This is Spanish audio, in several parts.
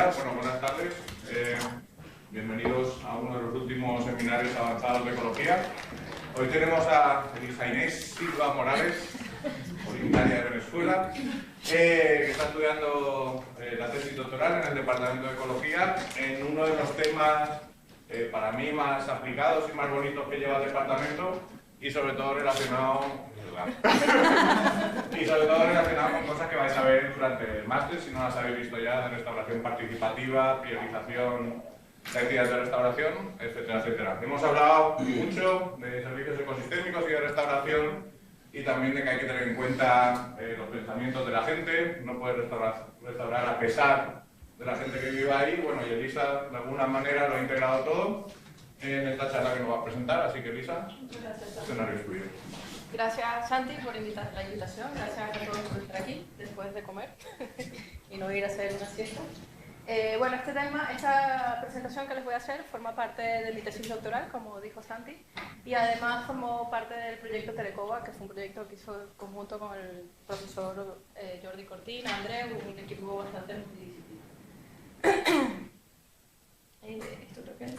días, bueno, buenas tardes. Bienvenidos a uno de los últimos seminarios avanzados de ecología. Hoy tenemos a Elisa Inés Silva Morales, originaria de Venezuela, que está estudiando la tesis doctoral en el Departamento de Ecología en uno de los temas para mí más aplicados y más bonitos que lleva el departamento y sobre todo relacionado con cosas que vais a ver durante el máster, si no las habéis visto ya, de restauración participativa, priorización de actividades de restauración, etcétera, etcétera. Hemos hablado mucho de servicios ecosistémicos y de restauración y también de que hay que tener en cuenta los pensamientos de la gente, no puedes restaurar a pesar de la gente que vive ahí. Bueno, y Elisa de alguna manera lo ha integrado todo en esta charla que nos va a presentar, así que Elisa, el escenario es tuyo. Gracias Santi por la invitación, gracias a todos por estar aquí después de comer y no ir a hacer una siesta. Bueno, esta presentación que les voy a hacer forma parte de mi tesis doctoral, como dijo Santi, y además formó parte del proyecto Telecoba, que fue un proyecto que hizo conjunto con el profesor Jordi Cortina, Andreu, un equipo bastante multidisciplinar. Esto creo que es.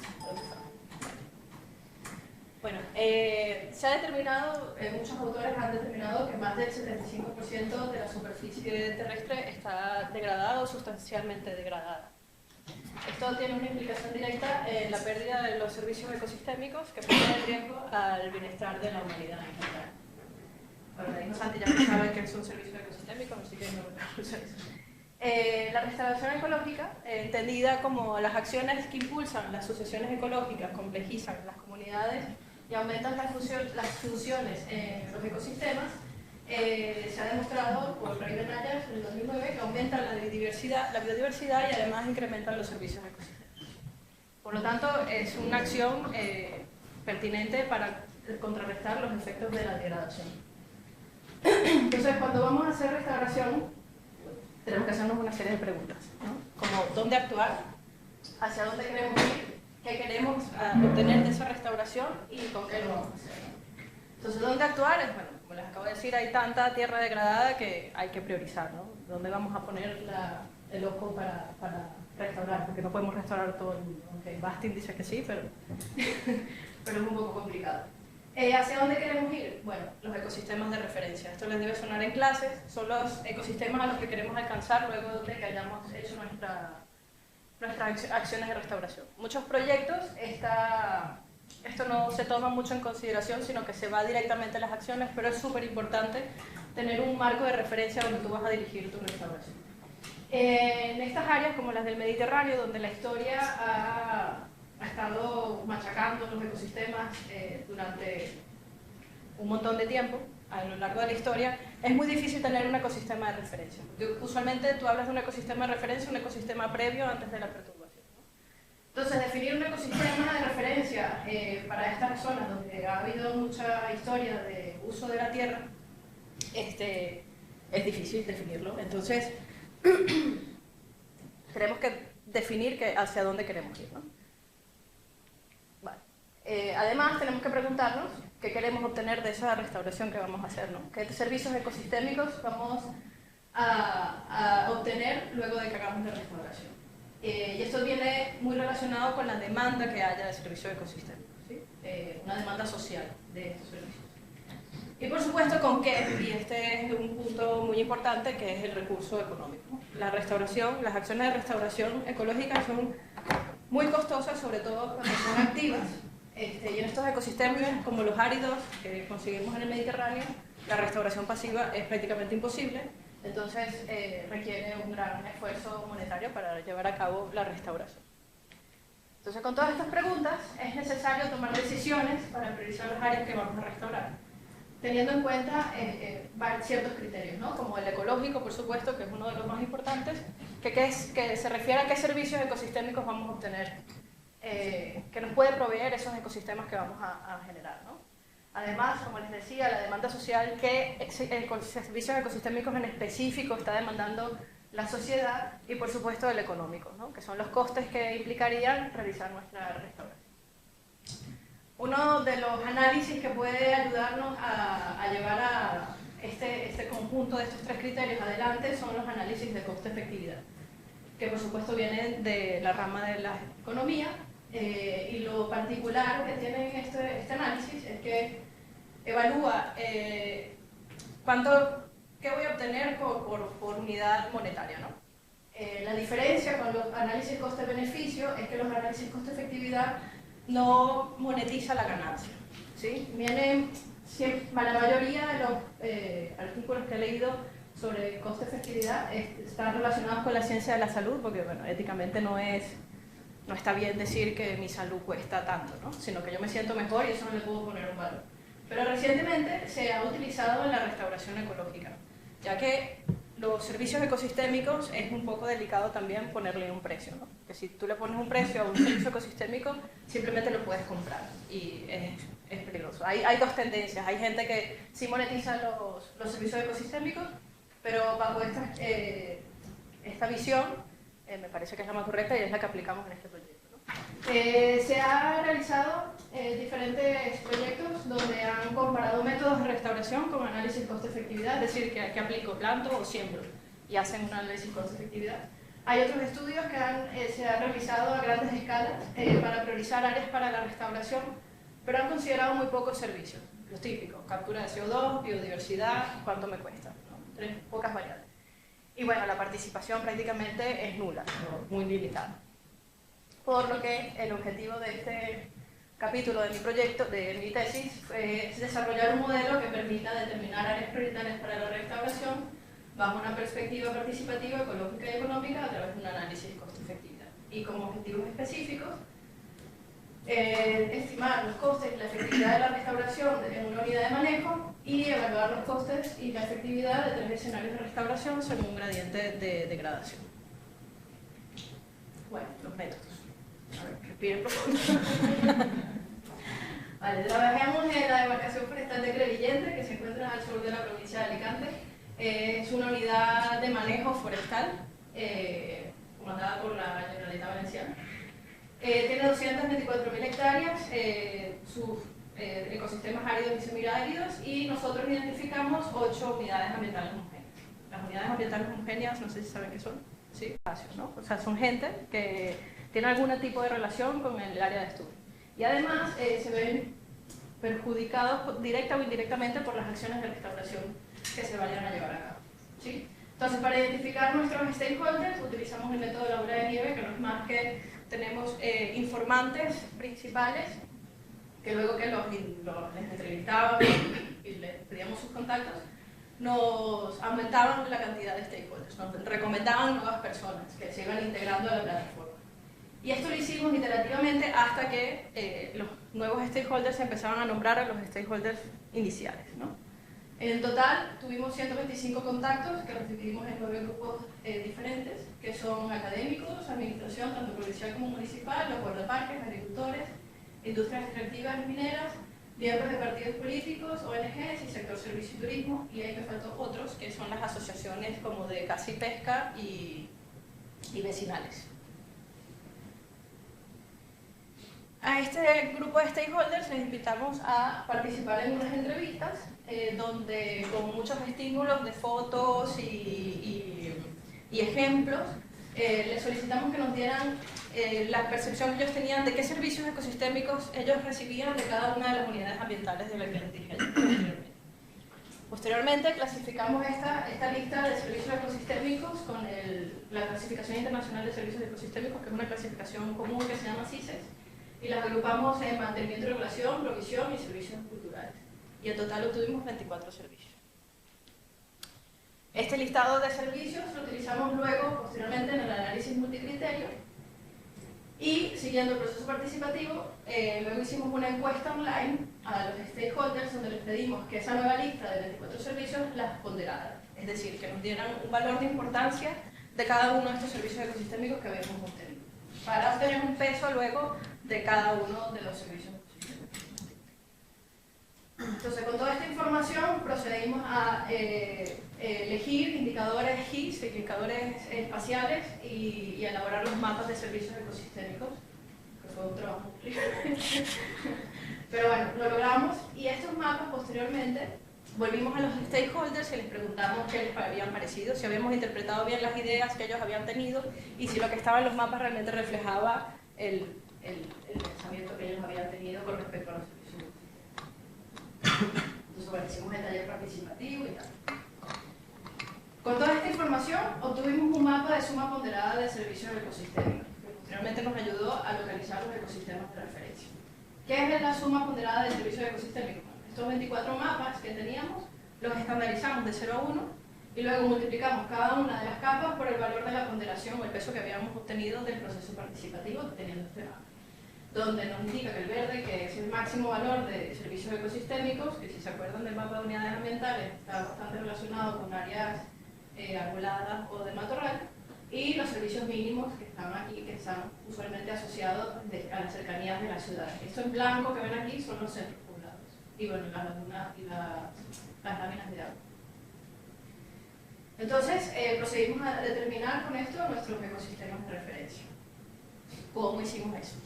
Bueno, se ha determinado, muchos autores han determinado que más del 75% de la superficie terrestre está degradada o sustancialmente degradada. Esto tiene una implicación directa en la pérdida de los servicios ecosistémicos que ponen en riesgo al bienestar de la humanidad en general. Bueno, dijo Santi, ya no saben qué es un servicio ecosistémico, así que no me eso. La restauración ecológica, entendida como las acciones que impulsan las sucesiones ecológicas, complejizan las comunidades y aumentan las funciones en los ecosistemas, se ha demostrado por Ray Benayas en el 2009 que aumentan la biodiversidad y además incrementan los servicios ecosistémicos. Por lo tanto, es una acción pertinente para contrarrestar los efectos de la degradación. Entonces, cuando vamos a hacer restauración, tenemos que hacernos una serie de preguntas, ¿no? Como ¿dónde actuar? ¿Hacia dónde queremos ir? ¿Qué queremos obtener de esa restauración? ¿Y con qué lo vamos a hacer? Entonces, ¿dónde actuar? Bueno, como les acabo de decir, hay tanta tierra degradada que hay que priorizar, ¿no? ¿Dónde vamos a poner el ojo para restaurar? Porque no podemos restaurar todo el mundo. Aunque Bastin dice que sí, pero es un poco complicado. ¿Hacia dónde queremos ir? Bueno, los ecosistemas de referencia. Esto les debe sonar en clases. Son los ecosistemas a los que queremos alcanzar luego de que hayamos hecho nuestras acciones de restauración. Muchos proyectos, esto no se toma mucho en consideración, sino que se va directamente a las acciones, pero es súper importante tener un marco de referencia donde tú vas a dirigir tu restauración. En estas áreas, como las del Mediterráneo, donde la historia ha estado machacando los ecosistemas durante un montón de tiempo, a lo largo de la historia, es muy difícil tener un ecosistema de referencia. Porque usualmente tú hablas de un ecosistema de referencia, un ecosistema previo antes de la perturbación, ¿no? Entonces, definir un ecosistema de referencia para estas zonas donde ha habido mucha historia de uso de la tierra, es difícil definirlo. Entonces, tenemos que definir hacia dónde queremos ir, ¿no? Además, tenemos que preguntarnos qué queremos obtener de esa restauración que vamos a hacer, ¿no? ¿Qué servicios ecosistémicos vamos a obtener luego de que hagamos la restauración? Y esto viene muy relacionado con la demanda que haya de servicios ecosistémicos, ¿sí? Una demanda social de estos servicios. Y por supuesto, ¿con qué? Y este es un punto muy importante, que es el recurso económico. La restauración, las acciones de restauración ecológica son muy costosas, sobre todo cuando son activas. Y en estos ecosistemas, como los áridos que conseguimos en el Mediterráneo, la restauración pasiva es prácticamente imposible, entonces requiere un gran esfuerzo monetario para llevar a cabo la restauración. Entonces, con todas estas preguntas, es necesario tomar decisiones para priorizar las áreas que vamos a restaurar, teniendo en cuenta ciertos criterios, ¿no? Como el ecológico, por supuesto, que es uno de los más importantes, que se refiere a qué servicios ecosistémicos vamos a obtener, que nos puede proveer esos ecosistemas que vamos a generar, ¿no? Además, como les decía, la demanda social que servicios ecosistémicos en específico está demandando la sociedad, y por supuesto el económico, ¿no? Que son los costes que implicarían realizar nuestra restauración. Uno de los análisis que puede ayudarnos a llevar a este conjunto de estos tres criterios adelante son los análisis de coste-efectividad. que por supuesto vienen de la rama de la economía, y lo particular que tiene este análisis es que evalúa qué voy a obtener por unidad monetaria, ¿no? La diferencia con los análisis coste-beneficio es que los análisis coste-efectividad no monetiza la ganancia, ¿sí? La mayoría de los artículos que he leído sobre coste-efectividad están relacionados con la ciencia de la salud, porque bueno, éticamente no está bien decir que mi salud cuesta tanto, ¿no? Sino que yo me siento mejor y eso no le puedo poner un valor. Pero recientemente se ha utilizado en la restauración ecológica, ya que los servicios ecosistémicos es un poco delicado también ponerle un precio, ¿no? Que si tú le pones un precio a un servicio ecosistémico, simplemente lo puedes comprar y es peligroso. Hay dos tendencias. Hay gente que sí monetiza los servicios ecosistémicos, pero bajo esta visión me parece que es la más correcta y es la que aplicamos en este proyecto, ¿no? Se han realizado diferentes proyectos donde han comparado métodos de restauración con análisis coste-efectividad, es decir, que aplico, planto o siembro, y hacen un análisis coste-efectividad. Hay otros estudios que se han realizado a grandes escalas para priorizar áreas para la restauración, pero han considerado muy pocos servicios, los típicos: captura de CO2, biodiversidad, cuánto me cuesta, ¿no? Pocas variables. Y bueno, la participación prácticamente es nula, ¿no? Muy limitada. Por lo que el objetivo de este capítulo de mi proyecto, de mi tesis, es desarrollar un modelo que permita determinar áreas prioritarias para la restauración bajo una perspectiva participativa, ecológica y económica a través de un análisis coste-efectividad. Y como objetivos específicos, estimar los costes y la efectividad de la restauración en una unidad de manejo y evaluar los costes y la efectividad de 3 escenarios de restauración según un gradiente de degradación. Bueno, los métodos. A ver, respiren profundo. Vale, trabajamos en la demarcación forestal de Crevillente, que se encuentra al sur de la provincia de Alicante. Es una unidad de manejo forestal comandada por la Generalitat Valenciana. Tiene 224.000 hectáreas, sus ecosistemas áridos y semiáridos, y nosotros identificamos 8 unidades ambientales homogéneas. Las unidades ambientales homogéneas, no sé si saben qué son, ¿sí? Espacios, ¿no? O sea, son gente que tiene algún tipo de relación con el área de estudio. Y además se ven perjudicados directa o indirectamente por las acciones de restauración que se vayan a llevar a cabo, ¿sí? Entonces, para identificar nuestros stakeholders, utilizamos el método de la bola de nieve, que no es más que tenemos informantes principales, que luego que les entrevistábamos y les pedíamos sus contactos, nos aumentaban la cantidad de stakeholders, nos recomendaban nuevas personas que se iban integrando a la plataforma. Y esto lo hicimos iterativamente hasta que los nuevos stakeholders empezaban a nombrar a los stakeholders iniciales, ¿no? En total tuvimos 125 contactos que los dividimos en 9 grupos diferentes, que son académicos, administración, tanto provincial como municipal, los guardaparques, agricultores, industrias extractivas y mineras, miembros de partidos políticos, ONGs y sector servicio y turismo, y ahí me faltó otros, que son las asociaciones como de caza y pesca y vecinales. A este grupo de stakeholders les invitamos a participar en unas entrevistas donde con muchos estímulos de fotos y ejemplos les solicitamos que nos dieran la percepción que ellos tenían de qué servicios ecosistémicos ellos recibían de cada una de las unidades ambientales de la que les dije anteriormente. Posteriormente clasificamos esta lista de servicios ecosistémicos con la clasificación internacional de servicios ecosistémicos, que es una clasificación común que se llama CISES, y las agrupamos en mantenimiento y regulación, provisión y servicios culturales. Y en total obtuvimos 24 servicios. Este listado de servicios lo utilizamos luego, posteriormente, en el análisis multicriterio. Y, siguiendo el proceso participativo, luego hicimos una encuesta online a los stakeholders donde les pedimos que esa nueva lista de 24 servicios las ponderaran. Es decir, que nos dieran un valor de importancia de cada uno de estos servicios ecosistémicos que habíamos obtenido, para obtener un peso luego de cada uno de los servicios ecosistémicos. Entonces, con toda esta información procedimos a elegir indicadores GIS, indicadores espaciales, y elaborar los mapas de servicios ecosistémicos, que fue un trabajo complicado. Pero bueno, lo logramos, y estos mapas posteriormente volvimos a los stakeholders y les preguntamos qué les habían parecido, si habíamos interpretado bien las ideas que ellos habían tenido y si lo que estaba en los mapas realmente reflejaba el pensamiento que ellos habían tenido con respecto a los servicios. Entonces, bueno, hicimos el taller participativo y tal. Con toda esta información, obtuvimos un mapa de suma ponderada de servicios ecosistémicos, que posteriormente nos ayudó a localizar los ecosistemas de referencia. ¿Qué es la suma ponderada de servicios ecosistémicos? Estos 24 mapas que teníamos los estandarizamos de 0 a 1 y luego multiplicamos cada una de las capas por el valor de la ponderación o el peso que habíamos obtenido del proceso participativo teniendo este mapa, donde nos indica que el verde, que es el máximo valor de servicios ecosistémicos, que si se acuerdan del mapa de unidades ambientales está bastante relacionado con áreas arboladas o de matorral, y los servicios mínimos que están aquí, que están usualmente asociados a las cercanías de las ciudades. Esto en blanco que ven aquí son los centros poblados, y bueno, las lagunas y las láminas de agua. Entonces, procedimos a determinar con esto nuestros ecosistemas de referencia. ¿Cómo hicimos eso?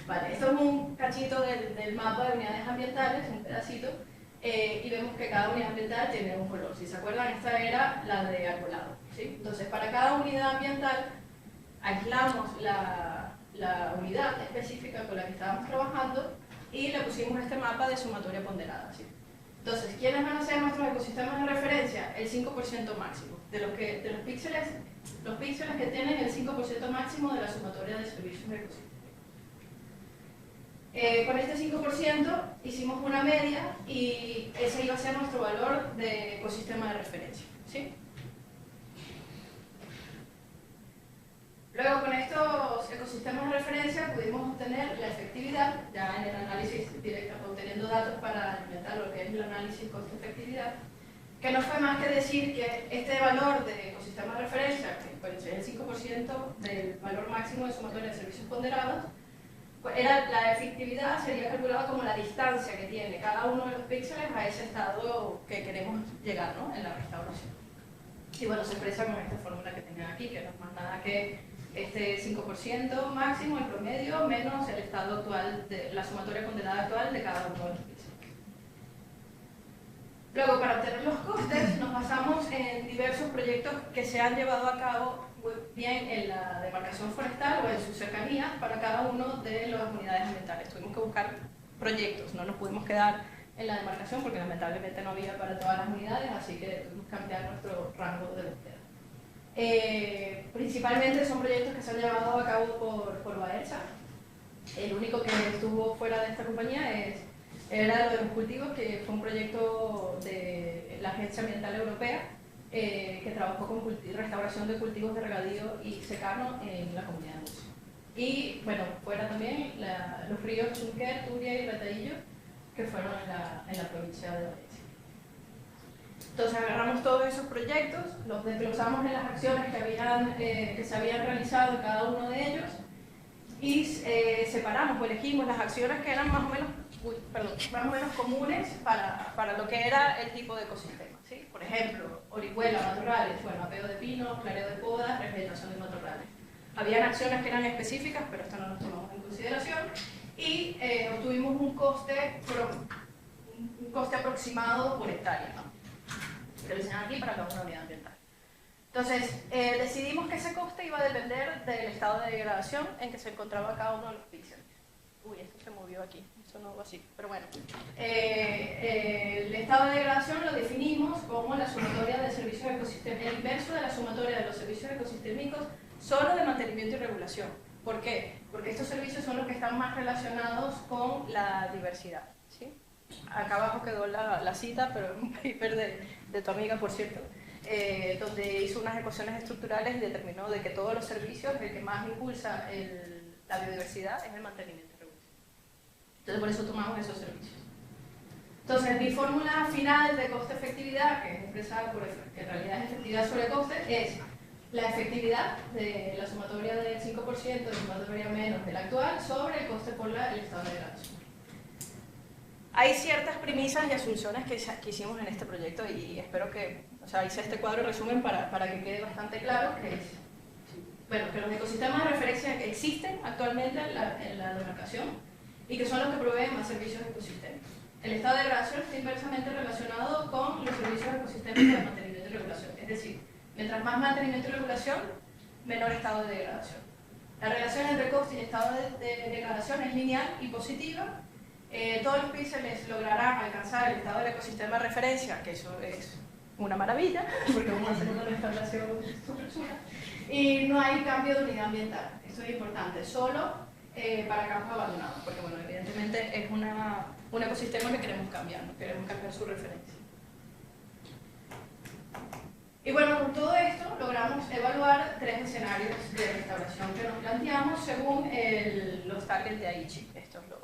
Vale, esto es un cachito del mapa de unidades ambientales, un pedacito, y vemos que cada unidad ambiental tiene un color. Si se acuerdan, esta era la de arbolado, ¿sí? Entonces, para cada unidad ambiental, aislamos la unidad específica con la que estábamos trabajando y le pusimos este mapa de sumatoria ponderada, ¿sí? Entonces, ¿quiénes van a ser nuestros ecosistemas de referencia? El 5% máximo. De los píxeles que tienen el 5% máximo de la sumatoria de servicios ecosistémicos. Con este 5% hicimos una media y ese iba a ser nuestro valor de ecosistema de referencia, ¿sí? Luego, con estos ecosistemas de referencia pudimos obtener la efectividad, ya en el análisis directo, obteniendo datos para alimentar lo que es el análisis costo-efectividad, que no fue más que decir que este valor de ecosistema de referencia, que pues, es el 5% del valor máximo de sumatoria de servicios ponderados, pues la efectividad sería calculada como la distancia que tiene cada uno de los píxeles a ese estado que queremos llegar, ¿no?, en la restauración. Y bueno, se expresa con esta fórmula que tienen aquí, que no es más nada que este 5% máximo, el promedio, menos el estado actual, la sumatoria ponderada actual de cada uno de los píxeles. Luego, para obtener los costes, nos basamos en diversos proyectos que se han llevado a cabo bien en la demarcación forestal o en sus cercanías para cada uno de las unidades ambientales. Tuvimos que buscar proyectos, no nos pudimos quedar en la demarcación porque lamentablemente no había para todas las unidades, así que tuvimos que ampliar nuestro rango de búsqueda. Principalmente son proyectos que se han llevado a cabo por Baelsa. El único que estuvo fuera de esta compañía era lo de los cultivos, que fue un proyecto de la Agencia Ambiental Europea que trabajó con restauración de cultivos de regadío y secano en la comunidad de Murcia. Y bueno, fuera también los ríos Xúquer, Turia y Bataillo, que fueron en la provincia de Valencia. Entonces agarramos todos esos proyectos, los desglosamos en las acciones que se habían realizado en cada uno de ellos y separamos o elegimos las acciones que eran más o menos comunes para lo que era el tipo de ecosistema, ¿sí? Por ejemplo, orihuela, matorrales, bueno, apeo de pinos, clareo de podas, revegetación de matorrales. Habían acciones que eran específicas, pero esto no lo tomamos en consideración, y obtuvimos un coste aproximado por hectárea, ¿no?, que lo enseñan aquí para cada una unidad ambiental. Entonces, decidimos que ese coste iba a depender del estado de degradación en que se encontraba cada uno de los píxeles. Uy, esto se movió aquí, eso no va así, pero bueno. El estado de degradación lo definimos como la sumatoria de servicios ecosistémicos, el inverso de la sumatoria de los servicios ecosistémicos solo de mantenimiento y regulación. ¿Por qué? Porque estos servicios son los que están más relacionados con la diversidad, ¿sí? Acá abajo quedó la cita, pero es un paper de tu amiga, por cierto, donde hizo unas ecuaciones estructurales y determinó de que todos los servicios, el que más impulsa la biodiversidad es el mantenimiento y regulación. Entonces, por eso tomamos esos servicios. Entonces, mi fórmula final de coste-efectividad, que es expresada que en realidad es efectividad sobre coste, es la efectividad de la sumatoria del 5% de sumatoria menos del actual sobre el coste por el estado de degradación. Hay ciertas premisas y asunciones que hicimos en este proyecto y espero que, hice este cuadro resumen para que quede bastante claro que los ecosistemas de referencia existen actualmente en la demarcación y que son los que proveen más servicios ecosistémicos. el estado de degradación está inversamente relacionado con los servicios ecosistémicos de mantenimiento y regulación. Es decir, mientras más mantenimiento y regulación, menor estado de degradación. La relación entre coste y estado de degradación es lineal y positiva. Todos los píxeles lograrán alcanzar el estado del ecosistema de referencia, que eso es una maravilla, porque vamos a hacer una restauración súper chula. Y no hay cambio de unidad ambiental, esto es importante, solo para campos abandonados, porque bueno, evidentemente es un ecosistema que queremos cambiar, ¿no? Queremos cambiar su referencia. Y bueno, con todo esto logramos evaluar 3 escenarios de restauración que nos planteamos según los targets de Aichi, estos los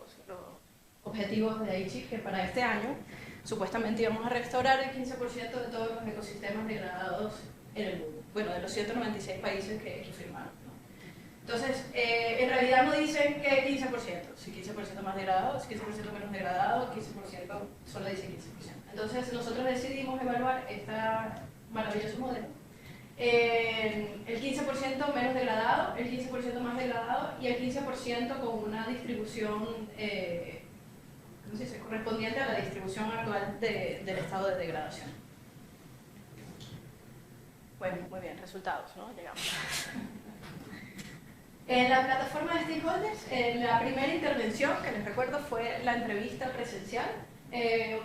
objetivos de Aichi, que para este año supuestamente íbamos a restaurar el 15% de todos los ecosistemas degradados en el mundo, bueno, de los 196 países que firmaron, ¿no? Entonces, en realidad no dicen que 15%, si 15% más degradado, si 15% menos degradado, 15%, solo dice 15%. Entonces, nosotros decidimos evaluar este maravilloso modelo. El 15% menos degradado, el 15% más degradado y el 15% con una distribución ¿cómo se dice? Correspondiente a la distribución actual del estado de degradación. Bueno, muy bien, resultados, ¿no? Llegamos. En la plataforma de stakeholders, la primera intervención, que les recuerdo, fue la entrevista presencial.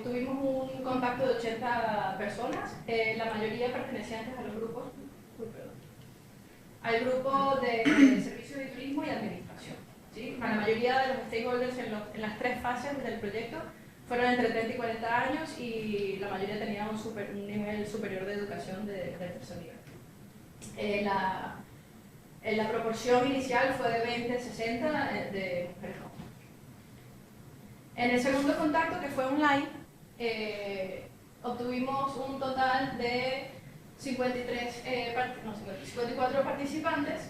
Tuvimos un contacto de 80 personas, la mayoría pertenecientes a los grupos, al grupo de servicios de turismo y administración. ¿Sí? La mayoría de los stakeholders en las 3 fases del proyecto fueron entre 30 y 40 años y la mayoría tenía un nivel superior de educación de tercer nivel. La proporción inicial fue de 20-60 de mujeres. En el segundo contacto, que fue online, obtuvimos un total de 54 participantes,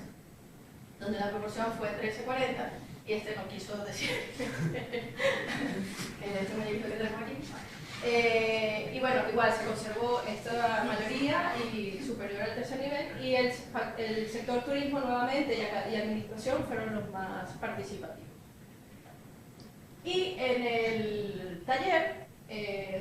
donde la proporción fue 13-40, y este no quiso decir este muñequito que tenemos aquí. Y bueno, igual se conservó esta mayoría y superior al tercer nivel, y el sector turismo nuevamente y administración fueron los más participativos. Y en el taller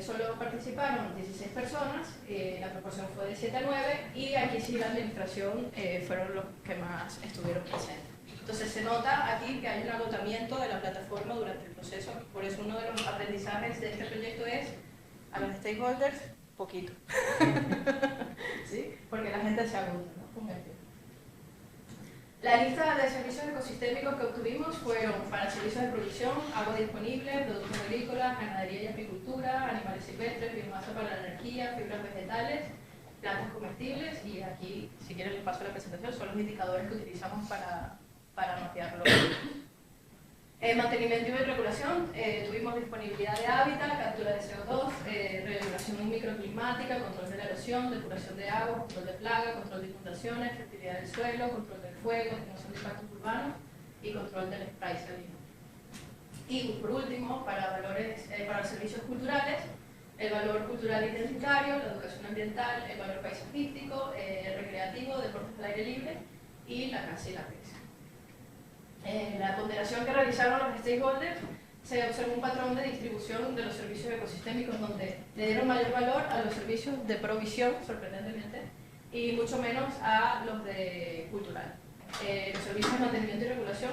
solo participaron 16 personas, la proporción fue de 7 a 9, y aquí sí la administración fueron los que más estuvieron presentes. Entonces se nota aquí que hay un agotamiento de la plataforma durante el proceso, por eso uno de los aprendizajes de este proyecto es a los stakeholders, poquito. ¿Sí? Porque la gente se agota, ¿no? La lista de servicios ecosistémicos que obtuvimos fueron para servicios de provisión, agua disponible, productos agrícolas, ganadería y apicultura, animales silvestres, biomasa para la energía, fibras vegetales, plantas comestibles, y aquí, si quieren les paso la presentación, son los indicadores que utilizamos para mapearlo. Mantenimiento y regulación, tuvimos disponibilidad de hábitat, captura de CO2, regulación microclimática, control de la erosión, depuración de agua, control de plaga, control de inundaciones, fertilidad del suelo, control del fuego, atenuación de impactos urbanos y control del spray salino. Y por último, para los servicios culturales, el valor cultural identitario, la educación ambiental, el valor paisajístico, recreativo, deportes al aire libre y la caza y la pesca. La ponderación que realizaron los stakeholders, se observó un patrón de distribución de los servicios ecosistémicos donde le dieron mayor valor a los servicios de provisión, sorprendentemente, y mucho menos a los de cultural. Los servicios de mantenimiento y regulación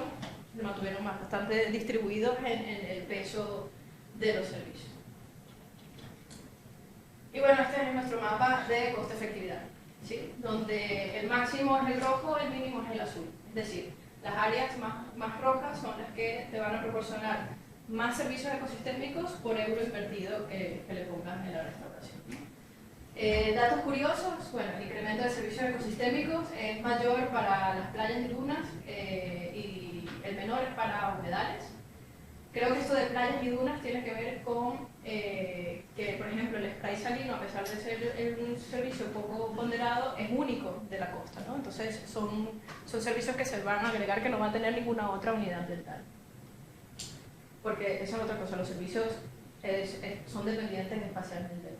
se mantuvieron bastante distribuidos en el peso de los servicios. Y bueno, este es nuestro mapa de coste-efectividad, ¿sí? Donde el máximo es el rojo, el mínimo es el azul. Es decir, las áreas más rojas son las que te van a proporcionar más servicios ecosistémicos por euro invertido que le pongas en la restauración. Datos curiosos, bueno, el incremento de servicios ecosistémicos es mayor para las playas y dunas y el menor es para humedales. Creo que esto de playas y dunas tiene que ver con que, por ejemplo, el spray salino, a pesar de ser un servicio poco ponderado, es único de la costa, ¿no? Entonces son servicios que se van a agregar que no va a tener ninguna otra unidad dental. Porque esa es otra cosa, los servicios son dependientes espacialmente.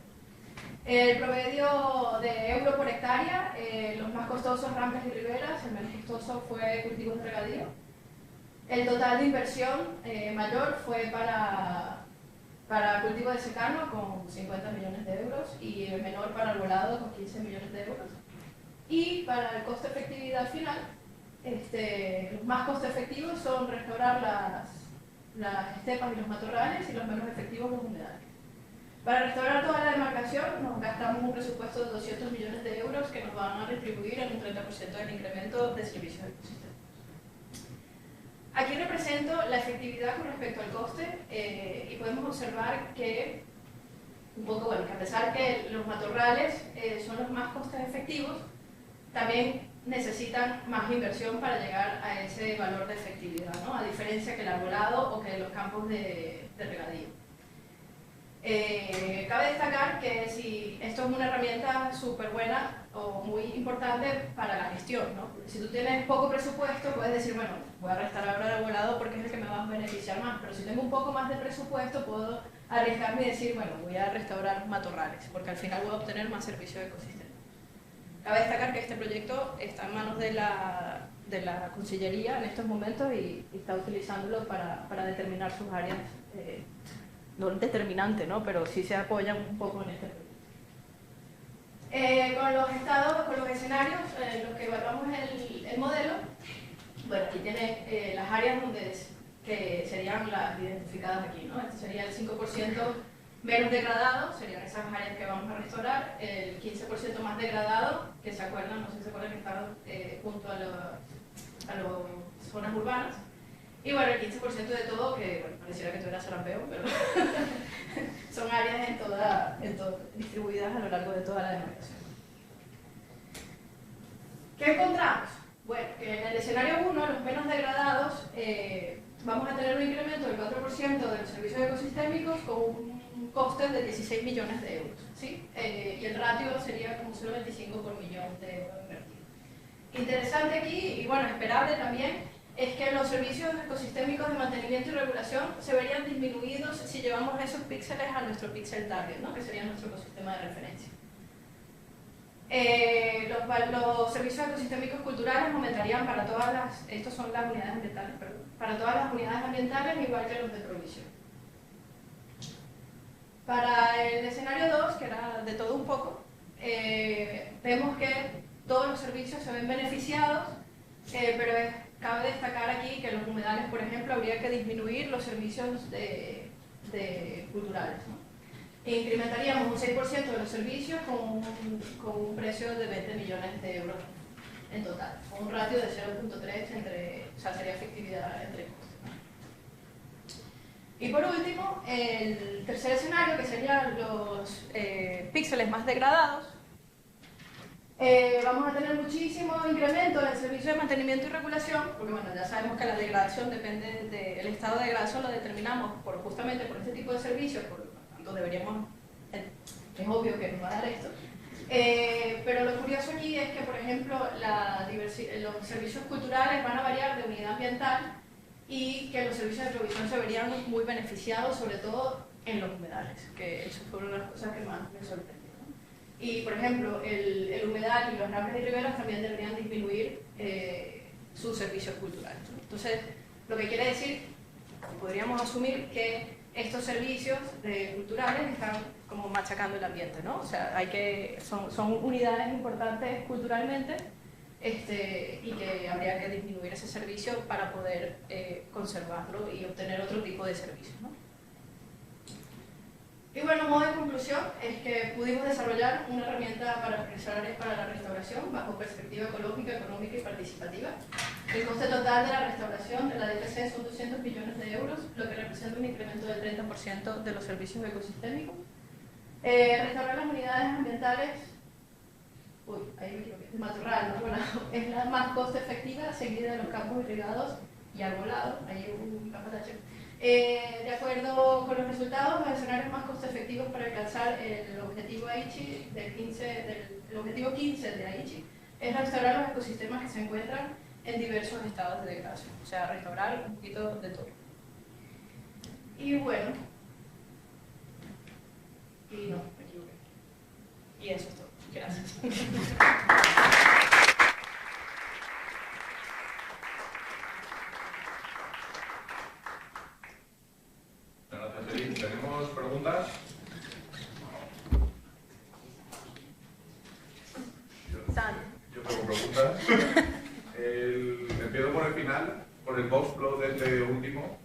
El promedio de euro por hectárea, los más costosos rampas y riberas, el menos costoso fue cultivos de regadío. El total de inversión mayor fue para cultivo de secano con 50 millones de euros y el menor para arbolado con 15 millones de euros. Y para el coste efectividad final, los más coste efectivos son restaurar las estepas y los matorrales y los menos efectivos los humedales. Para restaurar toda la demarcación nos gastamos un presupuesto de 200 millones de euros que nos van a retribuir en un 30% del incremento de servicios ecosistémicos. Aquí represento la efectividad con respecto al coste y podemos observar que, que a pesar que los matorrales son los más costes efectivos, también necesitan más inversión para llegar a ese valor de efectividad, ¿no? A diferencia que el arbolado o que los campos de regadío. Cabe destacar que si esto es una herramienta súper buena o muy importante para la gestión, ¿no? Si tú tienes poco presupuesto, puedes decir, bueno, voy a restaurar el arbolado porque es el que me va a beneficiar más, pero si tengo un poco más de presupuesto, puedo arriesgarme y decir, bueno, voy a restaurar matorrales, porque al final voy a obtener más servicios ecosistémicos. Cabe destacar que este proyecto está en manos de la Consellería en estos momentos y está utilizándolo para determinar sus áreas, no determinante, ¿no? Pero sí se apoyan un poco en este proyecto. Con los escenarios, los que evaluamos el modelo, bueno, aquí tiene las áreas que serían las identificadas aquí, ¿no? Este sería el 5% menos degradado, serían esas áreas que vamos a restaurar, el 15% más degradado, que se acuerdan, no sé si se acuerdan que están junto a las zonas urbanas, y bueno, el 15% de todo, que bueno, pareciera que todo era sarampión, pero son áreas distribuidas a lo largo de toda la demarcación. ¿Qué encontramos? Bueno, que en el escenario 1, los menos degradados, vamos a tener un incremento del 4% de los servicios ecosistémicos con un coste de 16 millones de euros, ¿sí? Y el ratio sería como 0,25 por millón de euros invertidos. Interesante aquí, y bueno, esperable también, es que los servicios ecosistémicos de mantenimiento y regulación se verían disminuidos si llevamos esos píxeles a nuestro píxel target, ¿no? Que sería nuestro ecosistema de referencia. Los servicios ecosistémicos culturales aumentarían para todas estos son las unidades ambientales, perdón, para todas las unidades ambientales igual que los de provisión. Para el escenario 2, que era de todo un poco, vemos que todos los servicios se ven beneficiados, pero cabe destacar aquí que en los humedales, por ejemplo, habría que disminuir los servicios culturales, ¿no? E incrementaríamos un 6% de los servicios con un precio de 20 millones de euros en total, con un ratio de 0,3 o sea, sería efectividad entre costes, ¿no? Y por último, el tercer escenario, que serían los píxeles más degradados, vamos a tener muchísimo incremento en el servicio de mantenimiento y regulación, porque bueno, ya sabemos que la degradación depende del estado de degradación, lo determinamos justamente por este tipo de servicios, por lo tanto deberíamos, es obvio que nos va a dar esto. Pero lo curioso aquí es que, por ejemplo, los servicios culturales van a variar de unidad ambiental y que los servicios de provisión se verían muy beneficiados, sobre todo en los humedales, que eso fue una de las cosas que más me sorprendió. Y, por ejemplo, el humedal y los ramblas y riberas también deberían disminuir sus servicios culturales, ¿no? Entonces, lo que quiere decir, podríamos asumir que estos servicios culturales están como machacando el ambiente, ¿no? O sea, son unidades importantes culturalmente y que habría que disminuir ese servicio para poder conservarlo y obtener otro tipo de servicios, ¿no? Y bueno, modo de conclusión es que pudimos desarrollar una herramienta para priorizar áreas para la restauración bajo perspectiva ecológica, económica y participativa. El coste total de la restauración de la DPC son 200 millones de euros, lo que representa un incremento del 30% de los servicios ecosistémicos. Restaurar las unidades ambientales, ahí me equivoqué, matorral, ¿no? Bueno, es la más coste efectiva, seguida de los campos irrigados y arbolados, ahí hubo un capatache. De acuerdo con los resultados, los escenarios más coste efectivos para alcanzar el objetivo Aichi el objetivo 15 de Aichi es restaurar los ecosistemas que se encuentran en diversos estados de degradación, o sea, restaurar un poquito de todo. Y bueno, y no, me equivoqué. Y eso es todo. Gracias. Gracias, Eli. ¿Tenemos preguntas? Yo tengo preguntas. Empiezo por el final, por el box plot de este último.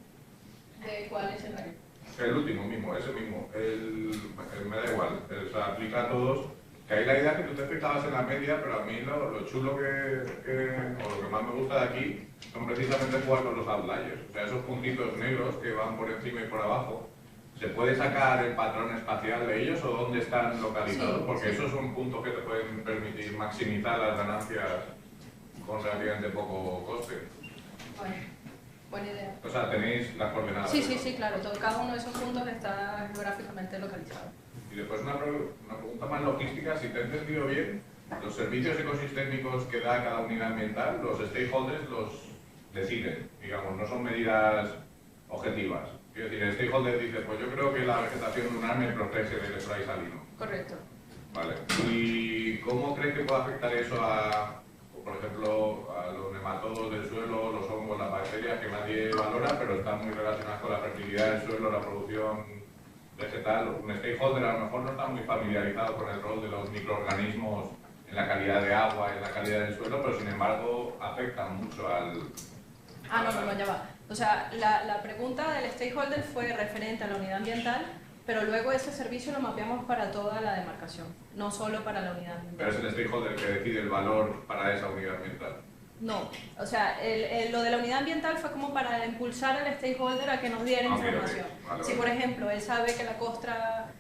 ¿De cuál escenario? El último mismo, ese mismo. Me da igual, o sea, aplica a todos. Que hay la idea que tú te fijabas en la media, pero a mí lo chulo o lo que más me gusta de aquí son precisamente jugar con los outliers. O sea, esos puntitos negros que van por encima y por abajo. ¿Se puede sacar el patrón espacial de ellos o dónde están localizados? Sí, porque sí. esos son puntos que te pueden permitir maximizar las ganancias con relativamente poco coste. Bueno, buena idea. O sea, tenéis las coordenadas. Sí, sí, sí, claro. Cada uno de esos puntos está geográficamente localizado. Y después una pregunta más logística, si te he entendido bien, los servicios ecosistémicos que da cada unidad ambiental, los stakeholders los deciden, digamos, no son medidas objetivas. Quiero decir, el stakeholder dice, pues yo creo que la vegetación lunar me protege del spray salino. Correcto. Vale. ¿Y cómo crees que puede afectar eso a, por ejemplo, a los nematodos del suelo, los hongos, las bacterias que nadie valora, pero están muy relacionadas con la fertilidad del suelo, la producción vegetal? Un stakeholder a lo mejor no está muy familiarizado con el rol de los microorganismos en la calidad de agua, en la calidad del suelo, pero sin embargo afectan mucho al... No, ya va. O sea, la pregunta del stakeholder fue referente a la unidad ambiental, pero luego ese servicio lo mapeamos para toda la demarcación, no solo para la unidad ambiental. Pero es el stakeholder que decide el valor para esa unidad ambiental. No, o sea, lo de la unidad ambiental fue como para impulsar al stakeholder a que nos diera información. Vale, si, por ejemplo, él sabe que la costra,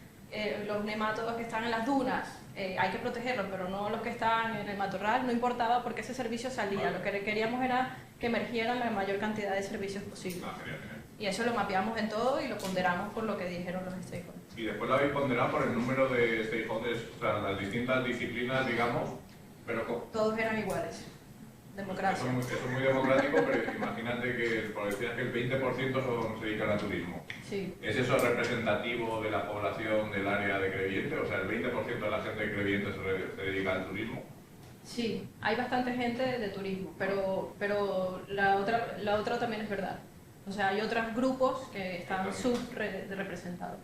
los nemátodos que están en las dunas, hay que protegerlos, pero no los que están en el matorral, no importaba porque ese servicio salía. Vale. Lo que queríamos era que emergieran la mayor cantidad de servicios posible. Genial, genial. Y eso lo mapeamos en todo y lo ponderamos por lo que dijeron los stakeholders. Y después lo habéis ponderado por el número de stakeholders, o sea, las distintas disciplinas, digamos, pero Todos eran iguales. Democracia. eso es muy democrático, pero imagínate que, por decir que el 20% se dedican al turismo. Sí. ¿Es eso representativo de la población del área de Crevillente? O sea, el 20% de la gente de Crevillente se dedica al turismo. Sí, hay bastante gente de turismo, pero la otra también es verdad. O sea, hay otros grupos que están subrepresentados.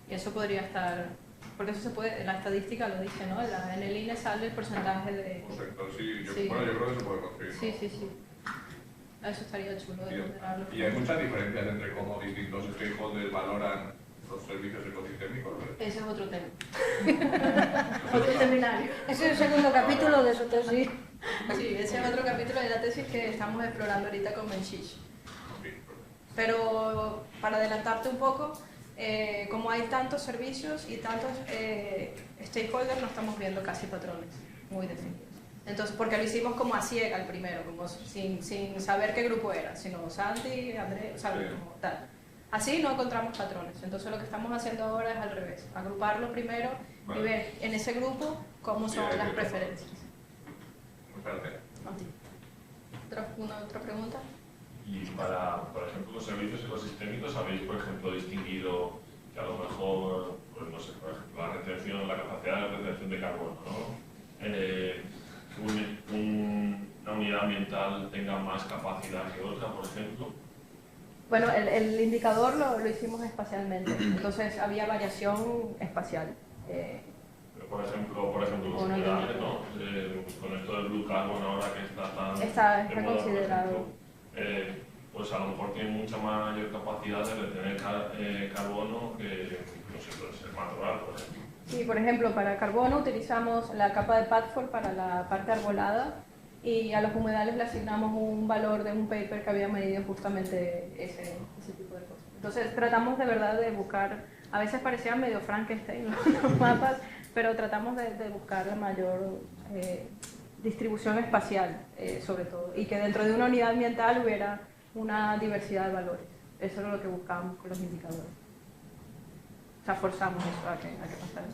Y eso podría estar, porque eso se puede, la estadística lo dice, ¿no? En el INE sale el porcentaje de... Correcto, sí, Sí. Bueno, yo creo que se puede conseguir, ¿no? Sí. Eso estaría chulo de ponderarlo. Y hay muchas diferencias entre cómo distintos stakeholders valoran los servicios ecosistémicos. Ese es otro tema. Otro seminario. Ese es el segundo capítulo de su tesis. Sí, ese es otro capítulo de la tesis que estamos explorando ahorita con Menchich. Pero para adelantarte un poco, como hay tantos servicios y tantos stakeholders, no estamos viendo casi patrones muy definidos. Entonces, porque lo hicimos como a ciega el primero, como sin saber qué grupo era, sino Santi, Andrés, ¿sabes? Sí. Como tal. Así no encontramos patrones. Entonces lo que estamos haciendo ahora es al revés, agruparlo primero y ver en ese grupo cómo son las preferencias. Muchas gracias. ¿Otra pregunta? Y para, por ejemplo, los servicios ecosistémicos, habéis, por ejemplo, distinguido que a lo mejor, pues no sé, por ejemplo, la capacidad de retención de carbono, ¿no? Una unidad ambiental tenga más capacidad que otra, por ejemplo. Bueno, el indicador lo hicimos espacialmente, entonces había variación espacial. Pero por ejemplo los Bueno, humedales, ¿no? Con esto del blue carbon ahora que está tan Está de moda, por considerado. ejemplo, pues a lo mejor tiene mucha mayor capacidad de retener carbono que, no sé, puede ser matorral, por ejemplo. Sí, por ejemplo, para carbono utilizamos la capa de Padford para la parte arbolada y a los humedales le asignamos un valor de un paper que había medido justamente ese tipo de cosas. Entonces tratamos de verdad de buscar, a veces parecían medio Frankenstein los mapas, pero tratamos de buscar la mayor distribución espacial, sobre todo, y que dentro de una unidad ambiental hubiera una diversidad de valores. Eso es lo que buscamos con los indicadores. O sea, forzamos eso a que pasara.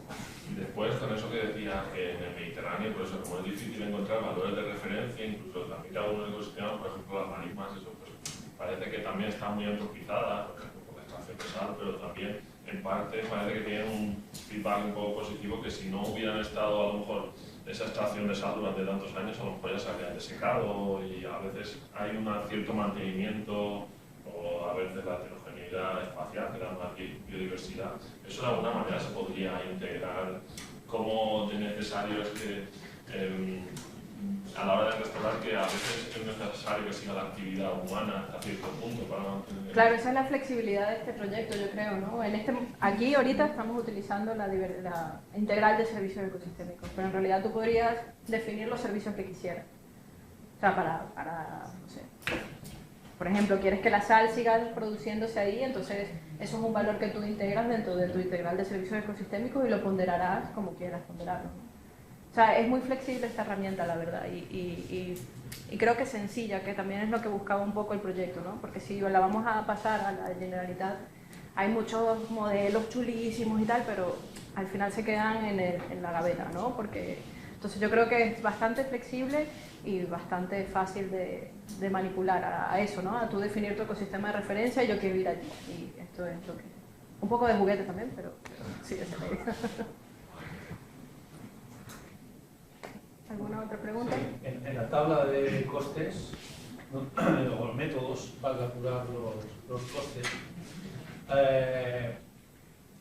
Y después, con eso que decías que en el Mediterráneo, por eso como es difícil encontrar valores de referencia, incluso también cada uno de los ecosistemas, por ejemplo las marismas, eso pues parece que también está muy antropizadas, por ejemplo por la extracción de sal, pero también en parte parece que tienen un feedback un poco positivo que si no hubieran estado a lo mejor esa extracción de sal durante tantos años, a lo mejor ya se habrían desecado y a veces hay un cierto mantenimiento o a veces la heterogeneidad sostenibilidad espacial, que da más biodiversidad. Eso de alguna manera se podría integrar como de necesario es que a la hora de restaurar, que a veces es necesario que siga la actividad humana hasta cierto punto para mantener... Claro, esa es la flexibilidad de este proyecto, yo creo, ¿no? Aquí ahorita estamos utilizando la integral de servicios ecosistémicos, pero en realidad tú podrías definir los servicios que quisieras. O sea, no sé, por ejemplo, quieres que la sal siga produciéndose ahí, entonces eso es un valor que tú integras dentro de tu integral de servicios ecosistémicos y lo ponderarás como quieras ponderarlo, ¿no? O sea, es muy flexible esta herramienta, la verdad, y creo que es sencilla, que también es lo que buscaba un poco el proyecto, ¿no? Porque si la vamos a pasar a la Generalitat, hay muchos modelos chulísimos y tal, pero al final se quedan en la gaveta, ¿no? Entonces yo creo que es bastante flexible y bastante fácil de manipular a eso, ¿no? A tú definir tu ecosistema de referencia y yo quiero ir allí. Y esto es lo que... Un poco de juguete también, pero sí, esa es la idea. ¿Alguna otra pregunta? Sí, en la tabla de costes, o métodos para calcular los costes,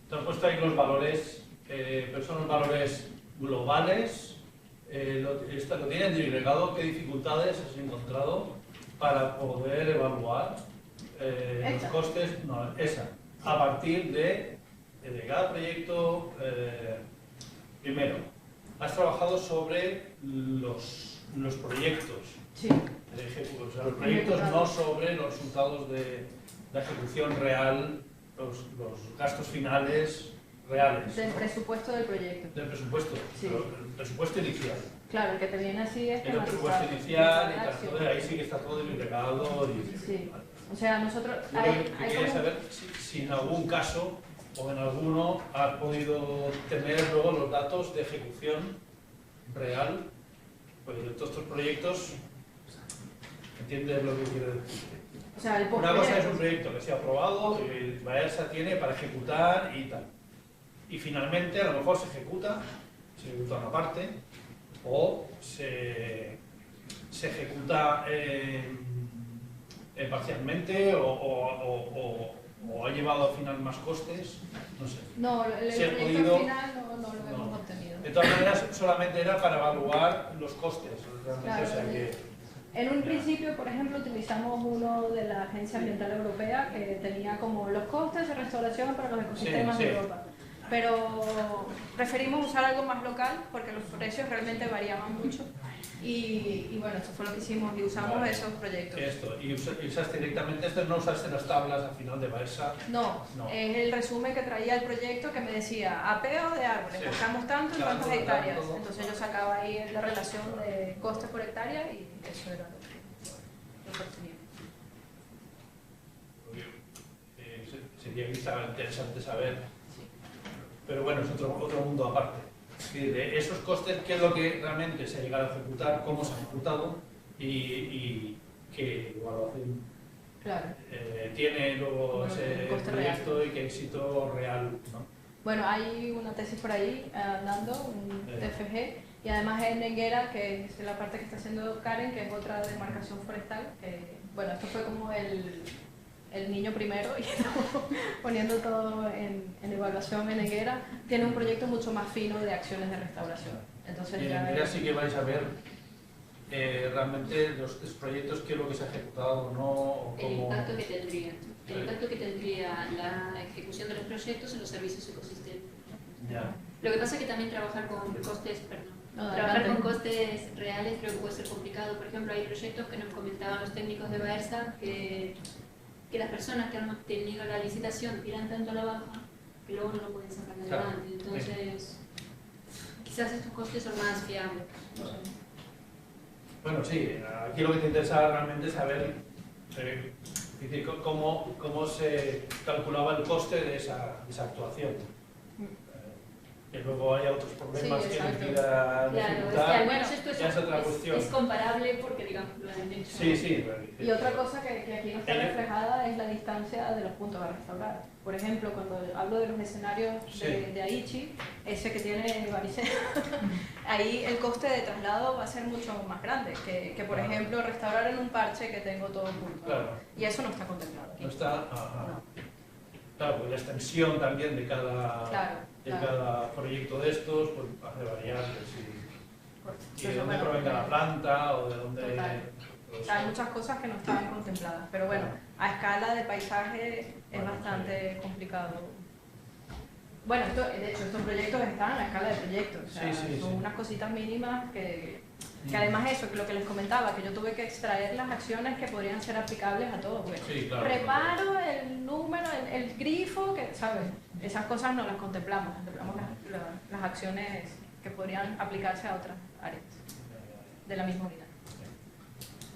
te han puesto ahí los valores, pero son los valores globales. Lo tienen disgregado. ¿Qué dificultades has encontrado para poder evaluar los costes? No, esa. A partir de cada proyecto, primero, has trabajado sobre los proyectos. Sí. O sea, los proyectos no sobre los resultados de la ejecución real, los gastos finales reales. Del presupuesto del proyecto. Del presupuesto, Sí. pero el presupuesto inicial. Claro, el que te viene así es El presupuesto inicial, y tal, entonces ahí sí que está todo disgregado. Sí. O sea, nosotros... Yo que quería saber si en algún caso o en alguno has podido tener luego los datos de ejecución real, pues de todos estos proyectos. ¿Entiendes lo que quiero decir? O sea, Una cosa es un proyecto que se ha aprobado y Baesa tiene para ejecutar y tal. Y finalmente a lo mejor se ejecuta una parte o se ejecuta parcialmente o ha llevado al final más costes, no sé. No, el Si has proyecto podido- final no lo hemos obtenido. De todas maneras, solamente era para evaluar los costes. Realmente, Claro, o sea que, En un principio, por ejemplo, utilizamos uno de la Agencia Ambiental Europea que tenía como los costes de restauración para los ecosistemas Sí, de sí. Europa. Pero preferimos usar algo más local porque los precios realmente variaban mucho. Y bueno, esto fue lo que hicimos y usamos Vale. esos proyectos. esto, y usaste directamente esto, no usaste las tablas al final de Baesa. No, No. es el resumen que traía el proyecto que me decía apeo de árboles, Sí. gastamos tanto en Tanto, tantas hectáreas. tanto. Entonces yo sacaba ahí la relación de costes por hectárea y eso era lo que obtenía. Sería quizá interesante saber, pero bueno, es otro mundo aparte. Es decir, de esos costes, qué es lo que realmente se ha llegado a ejecutar, cómo se ha ejecutado y qué evaluación Claro. tiene luego Bueno, ese el coste proyecto y qué éxito real, ¿no? Bueno, hay una tesis por ahí andando, un TFG, y además en Nenguera, que es la parte que está haciendo Karen, que es otra demarcación forestal. Que, bueno, esto fue como el niño primero y estamos poniendo todo en evaluación en Nenguera. Tiene un proyecto mucho más fino de acciones de restauración. Entonces Y en ya Enguera sí que vais a ver realmente los proyectos, qué es lo que se ha ejecutado o no, o El cómo... impacto que tendría. El impacto que tendría la ejecución de los proyectos en los servicios ecosistémicos. Ya. Lo que pasa es que también trabajar con costes, No, trabajar adelante. con costes reales creo que puede ser complicado. Por ejemplo, hay proyectos que nos comentaban los técnicos de Baesa que las personas que han tenido la licitación tiran tanto a la baja que luego no lo pueden sacar Claro. adelante. Entonces, quizás estos costes son más fiables. No sé. Bueno, sí, aquí lo que te interesa realmente es saber cómo se calculaba el coste de esa actuación. Que luego haya otros problemas Sí, que exacto. le pidan Claro, es que al ejecutar. menos esto ya es otra cuestión. es comparable porque, digamos, lo han hecho. Sí, sí. Y otra cosa que aquí no está reflejada es la distancia de los puntos a restaurar. Por ejemplo, cuando hablo de los escenarios Sí. de Aichi, ese que tiene Varicela, ahí el coste de traslado va a ser mucho más grande que por Claro. ejemplo, restaurar en un parche que tengo todo junto. Claro. Y eso no está contemplado aquí. No está... ajá. No. Claro, pues la extensión también de cada, Claro, cada proyecto de estos, pues hace variar si de dónde bueno, provenga la planta o de dónde... total. O sea, hay muchas cosas que no estaban contempladas, pero bueno, a escala de paisaje es bastante complicado. Bueno, de hecho, estos proyectos están a escala de proyectos, o sea, son unas cositas mínimas que además eso, que lo que les comentaba, que yo tuve que extraer las acciones que podrían ser aplicables a todo. Pues. Sí, claro, Reparo el número, el grifo, que, ¿sabes? Esas cosas no las contemplamos las acciones que podrían aplicarse a otras áreas de la misma unidad.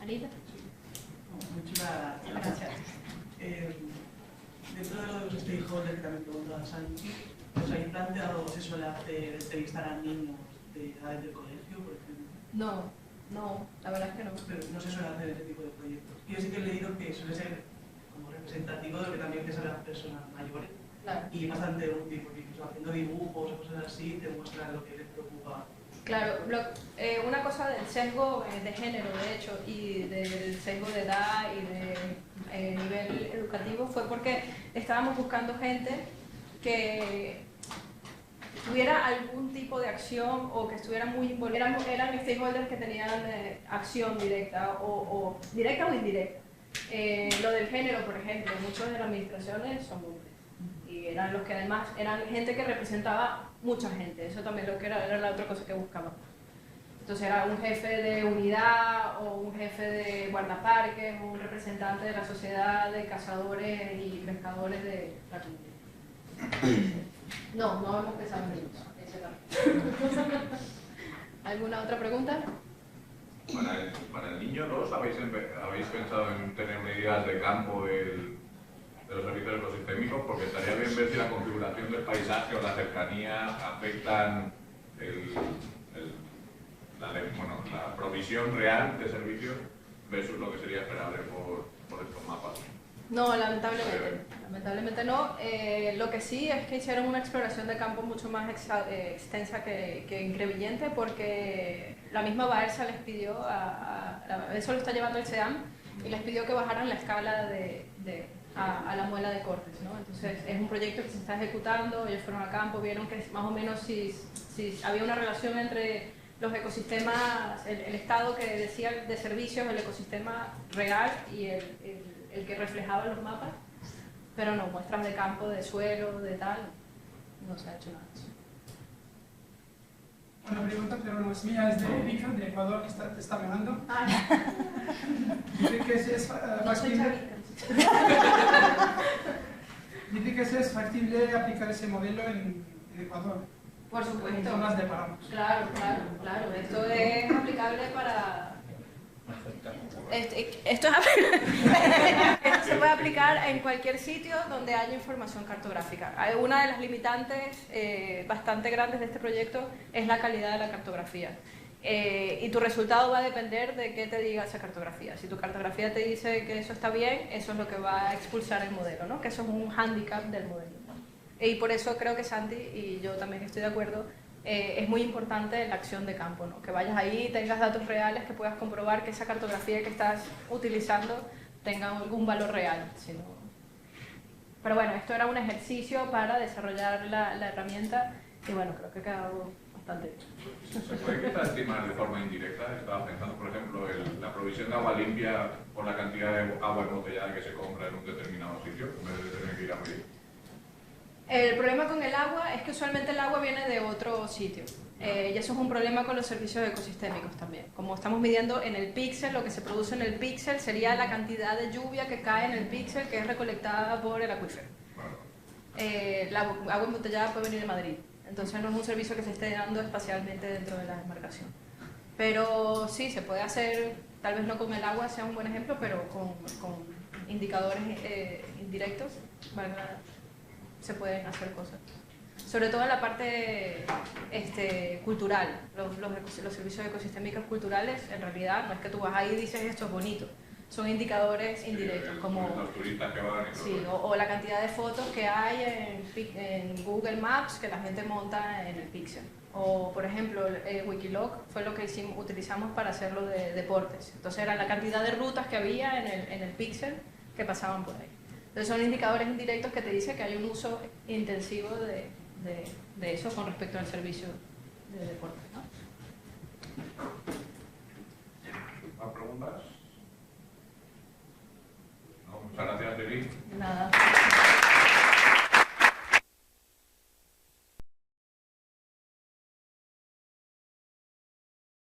Anita. Muchas Gracias. Dentro de los stakeholders que también preguntaba Santi, ¿os habéis planteado si se suele hacer entrevistar a niños de edades del colegio, por ejemplo? No, la verdad es que no. Pero no se suele hacer ese tipo de proyectos. Yo sí que he leído que suele ser como representativo de lo que también piensan las personas mayores. Claro. Y es bastante útil, porque incluso haciendo dibujos o cosas así te muestran lo que les preocupa. Claro, una cosa del sesgo de género, de hecho, y del sesgo de edad y de nivel educativo fue porque estábamos buscando gente que tuviera algún tipo de acción o que estuviera muy involucrada. Eran stakeholders que tenían acción directa o directa o indirecta. Lo del género, por ejemplo, muchas de las administraciones son hombres y eran los que además eran gente que representaba mucha gente. Eso también era la otra cosa que buscábamos. Entonces era un jefe de unidad o un jefe de guardaparques o un representante de la sociedad de cazadores y pescadores de la comunidad. No hemos pensado en niños. ¿Alguna otra pregunta? Para el niño, ¿no? ¿Habéis pensado en tener medidas de campo de los servicios ecosistémicos? Porque estaría bien ver si la configuración del paisaje o la cercanía afectan la provisión real de servicios versus lo que sería esperable por estos mapas. No, lamentablemente no. Lo que sí es que hicieron una exploración de campo mucho más extensa que Increvillente, porque la misma Baersa les pidió, eso lo está llevando el SEAM, y les pidió que bajaran la escala a la muela de cortes, ¿no? Entonces es un proyecto que se está ejecutando, ellos fueron a campo, vieron que más o menos si había una relación entre los ecosistemas, el estado que decía de servicios, el ecosistema real y el que reflejaba los mapas, pero no, muestras de campo, de suelo, de tal, no se ha hecho nada de eso. Una pregunta, pero no es mía, es de Erika, de Ecuador, que te está mirando. Dice que si es factible... Dice que si es factible aplicar ese modelo en Ecuador. Por supuesto. En zonas de páramos. Claro. Esto es aplicable para... Esto se puede aplicar en cualquier sitio donde haya información cartográfica. Una de las limitantes bastante grandes de este proyecto es la calidad de la cartografía. Y tu resultado va a depender de qué te diga esa cartografía. Si tu cartografía te dice que eso está bien, eso es lo que va a expulsar el modelo, ¿no? Que eso es un hándicap del modelo. Y por eso creo que Santi, y yo también estoy de acuerdo, es muy importante la acción de campo, ¿no? Que vayas ahí, tengas datos reales, que puedas comprobar que esa cartografía que estás utilizando tenga algún valor real. Pero bueno, esto era un ejercicio para desarrollar la herramienta y bueno, creo que ha quedado bastante bien. ¿Se puede quizás estimar de forma indirecta? Estaba pensando, por ejemplo, la provisión de agua limpia por la cantidad de agua embotellada que se compra en un determinado sitio, en vez de tener que ir a medir. El problema con el agua es que usualmente el agua viene de otro sitio. Y eso es un problema con los servicios ecosistémicos también. Como estamos midiendo en el píxel, lo que se produce en el píxel sería la cantidad de lluvia que cae en el píxel que es recolectada por el acuífero. La agua embotellada puede venir de Madrid. Entonces no es un servicio que se esté dando espacialmente dentro de la demarcación. Pero sí, se puede hacer, tal vez no con el agua sea un buen ejemplo, pero con indicadores indirectos, se pueden hacer cosas. Sobre todo en la parte cultural, los servicios ecosistémicos culturales, en realidad no es que tú vas ahí y dices esto es bonito, son indicadores indirectos, como los turistas que van y todo. Sí, o la cantidad de fotos que hay en Google Maps que la gente monta en el Pixel. O, por ejemplo, Wikiloc fue lo que utilizamos para hacerlo de deportes. Entonces era la cantidad de rutas que había en el Pixel que pasaban por ahí. Entonces son indicadores indirectos que te dicen que hay un uso intensivo de eso con respecto al servicio de deporte, ¿no? ¿Más preguntas? No, muchas gracias, Lili. Nada.